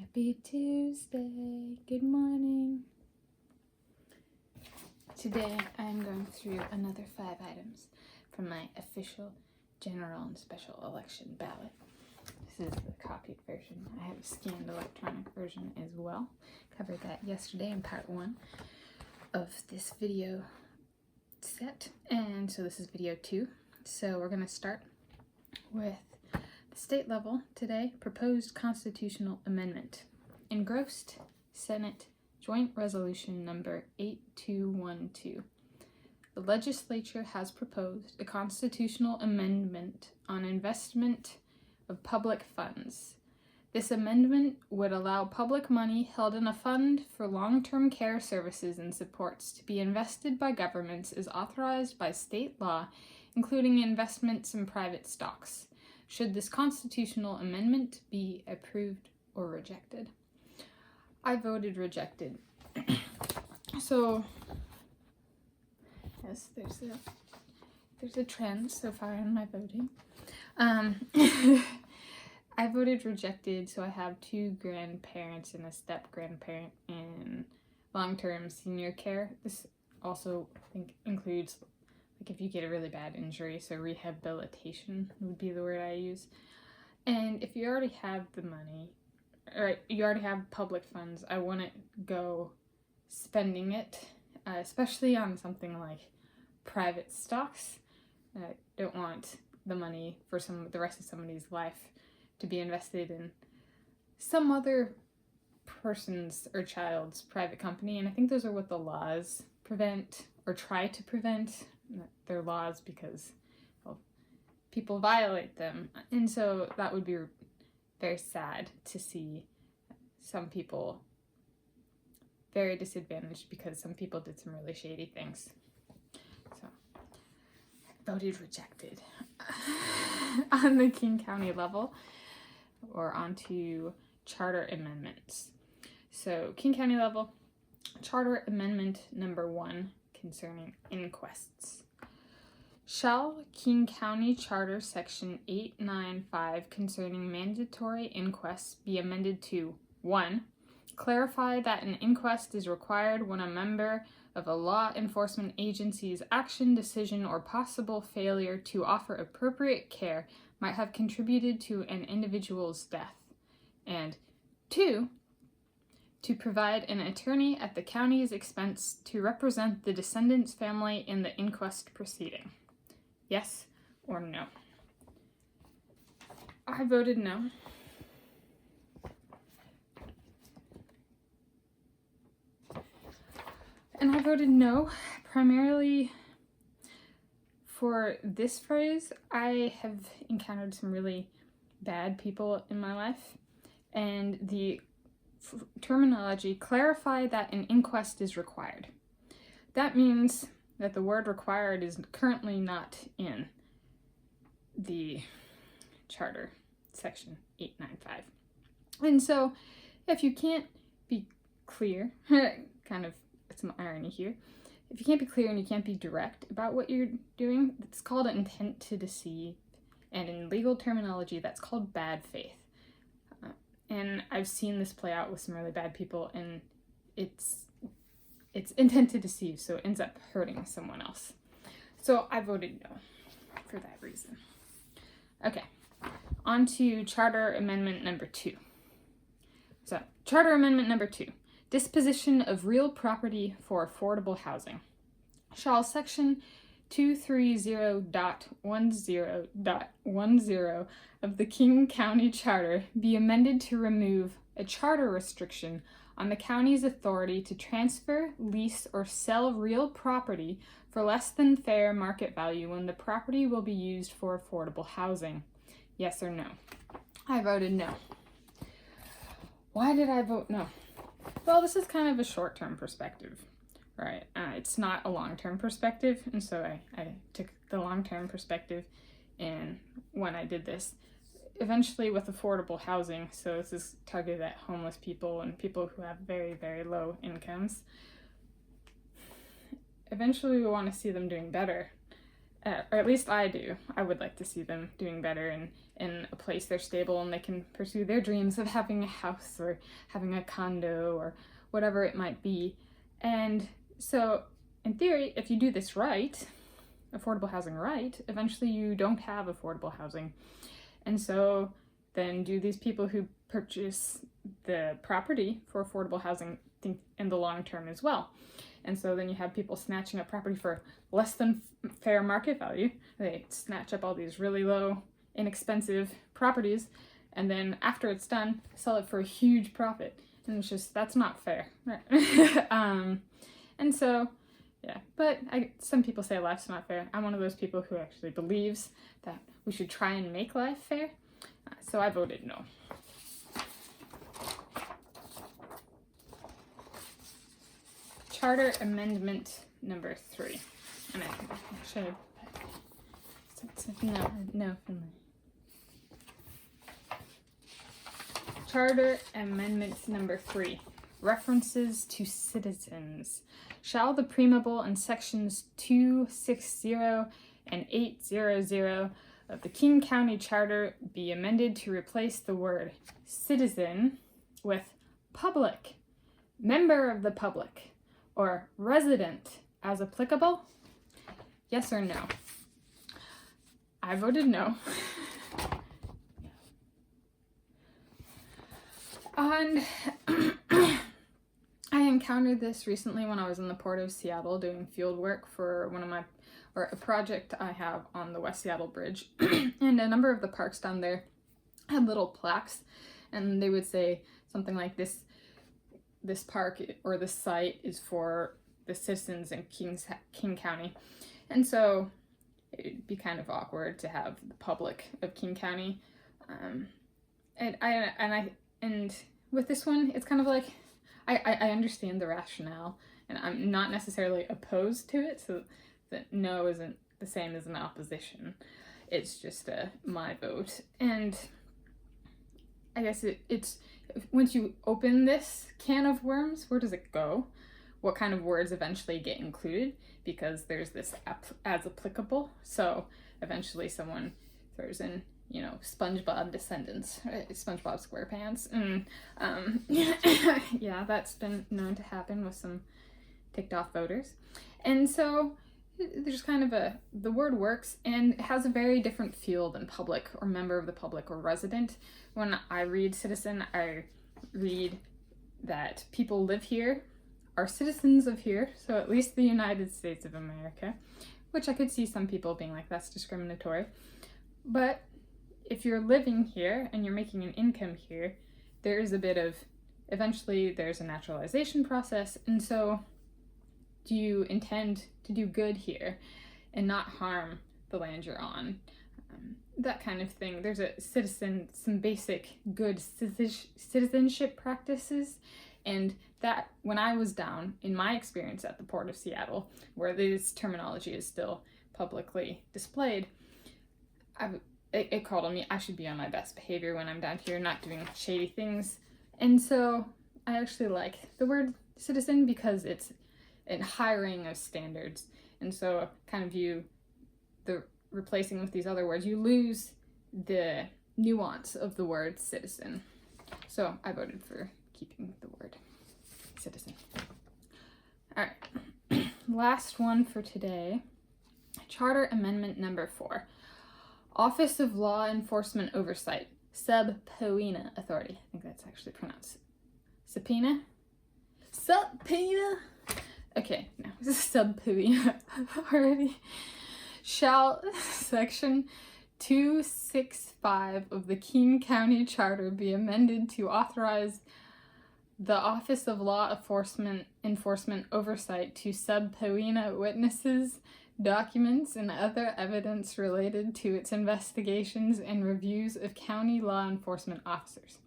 Happy Tuesday. Good morning. Today I'm going through another 5 items from my official general and special election ballot. This is the copied version. I have a scanned electronic version as well. Covered that yesterday in part 1 of this video set. And so this is video 2. So we're going to start with the state level today. Proposed constitutional amendment. Engrossed Senate Joint Resolution number 8212. The legislature has proposed a constitutional amendment on investment of public funds. This amendment would allow public money held in a fund for long-term care services and supports to be invested by governments as authorized by state law, including investments in private stocks, should this constitutional amendment be approved or rejected. I voted rejected. So, yes, there's a trend so far in my voting. I voted rejected, so I have 2 grandparents and a step-grandparent in long-term senior care. This also, I think, includes, like, if you get a really bad injury, so rehabilitation would be the word I use. And if you already have the money, or you already have public funds, I wouldn't go spending it, especially on something like private stocks. I don't want the money for the rest of somebody's life to be invested in some other person's or child's private company, and I think those are what the laws prevent, or try to prevent. They're laws because, well, people violate them, and so that would be very sad to see some people very disadvantaged because some people did some really shady things. So, voted rejected. On the King County level, or onto charter amendments. So, King County level, charter amendment number 1 concerning inquests. Shall King County Charter Section 895 concerning mandatory inquests be amended to 1. Clarify that an inquest is required when a member of a law enforcement agency's action, decision, or possible failure to offer appropriate care might have contributed to an individual's death. And 2. To provide an attorney at the county's expense to represent the descendant's family in the inquest proceeding. Yes or no? I voted no. And I voted no, primarily for this phrase. I have encountered some really bad people in my life, and the terminology, clarify that an inquest is required. That means that the word required is currently not in the charter, section 895. And so, if you can't be clear, kind of some irony here, if you can't be clear and you can't be direct about what you're doing, it's called intent to deceive, and in legal terminology, that's called bad faith. And I've seen this play out with some really bad people, and it's intent to deceive, so it ends up hurting someone else. So I voted no for that reason. Okay, on to Charter Amendment number 2. So, Charter Amendment number 2. Disposition of real property for affordable housing. Shall Section 230.10.10 of the King County Charter be amended to remove a charter restriction on the county's authority to transfer, lease, or sell real property for less than fair market value when the property will be used for affordable housing? Yes or no? I voted no. Why did I vote no? Well, this is kind of a short-term perspective, right? It's not a long-term perspective, and so I took the long-term perspective in when I did this. Eventually with affordable housing, so this is targeted at homeless people and people who have very, very low incomes. Eventually we want to see them doing better. or at least I do. I would like to see them doing better and in a place they're stable and they can pursue their dreams of having a house or having a condo or whatever it might be. And so, in theory, if you do this right, affordable housing right, eventually you don't have affordable housing. And so then do these people who purchase the property for affordable housing think in the long term as well? And so then you have people snatching up property for less than fair market value. They snatch up all these really low, inexpensive properties, and then after it's done, sell it for a huge profit. And it's just, that's not fair. And so, yeah, but some people say life's not fair. I'm one of those people who actually believes that we should try and make life fair. So I voted no. Charter Amendment number 3. And I should no. Charter Amendment number 3. References to citizens. Shall the preamble in sections 260 and 800 of the King County Charter be amended to replace the word citizen with public, member of the public, or resident as applicable? Yes or no? I voted no. And I encountered this recently when I was in the Port of Seattle doing field work for a project I have on the West Seattle Bridge. And a number of the parks down there had little plaques, and they would say something like this park or this site is for the citizens in King County. And so it'd be kind of awkward to have the public of King County. And with this one, it's kind of like, I understand the rationale, and I'm not necessarily opposed to it, so that no isn't the same as an opposition. It's just my vote. And I guess it's once you open this can of worms, where does it go? What kind of words eventually get included? Because there's this as applicable. So eventually someone throws in, SpongeBob Descendants, right? SpongeBob SquarePants. And yeah, that's been known to happen with some ticked off voters. And so there's kind of the word works, and it has a very different feel than public or member of the public or resident. When I read citizen, I read that people live here, are citizens of here, so at least the United States of America, which I could see some people being like, that's discriminatory. But if you're living here and you're making an income here, there is a bit of, eventually there's a naturalization process, and so do you intend to do good here and not harm the land you're on? That kind of thing. There's some basic good citizenship practices, and that when I was down, in my experience at the Port of Seattle, where this terminology is still publicly displayed, it called on me, I should be on my best behavior when I'm down here, not doing shady things. And so I actually like the word citizen because it's a hiring of standards. And so kind of the replacing with these other words, you lose the nuance of the word citizen. So I voted for keeping the word citizen. All right, last one for today. Charter Amendment number 4. Office of Law Enforcement Oversight, Subpoena Authority. I think that's actually pronounced Subpoena? Subpoena? Okay, no, this is Subpoena Authority. Shall Section 265 of the King County Charter be amended to authorize the Office of Law Enforcement Oversight to subpoena witnesses, documents, and other evidence related to its investigations and reviews of county law enforcement officers?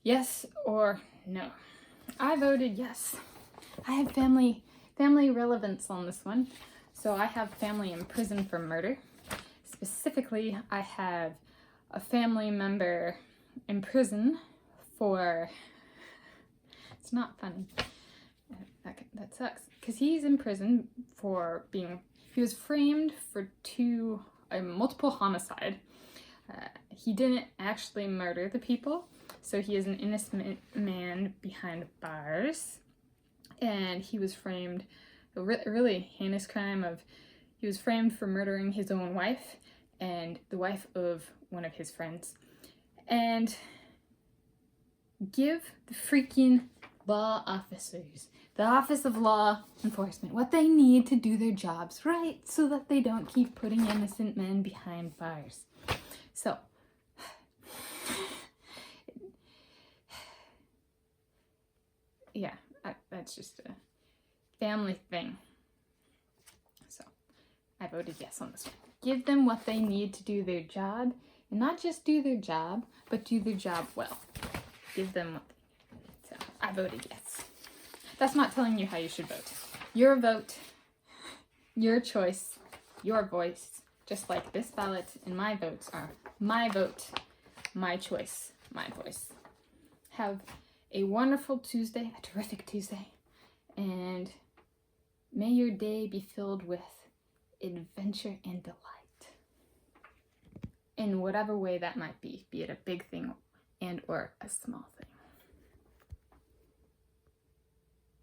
Yes or no? I voted yes. I had family relevance on this one. So I have family in prison for murder. Specifically, I have a family member in prison for, it's not funny, that sucks, because he's in prison for being He was framed for multiple homicide. He didn't actually murder the people, so he is an innocent man behind bars. And he was framed, a really heinous crime he was framed for murdering his own wife and the wife of one of his friends. And give the freaking law officers, the Office of Law Enforcement, what they need to do their jobs right, so that they don't keep putting innocent men behind bars. So, yeah, that's just a family thing. So, I voted yes on this one. Give them what they need to do their job, and not just do their job, but do their job well. Give them what they need. So, I voted yes. That's not telling you how you should vote. Your vote, your choice, your voice, just like this ballot and my votes are my vote, my choice, my voice. Have a wonderful Tuesday, a terrific Tuesday, and may your day be filled with adventure and delight. In whatever way that might be it a big thing and or a small thing.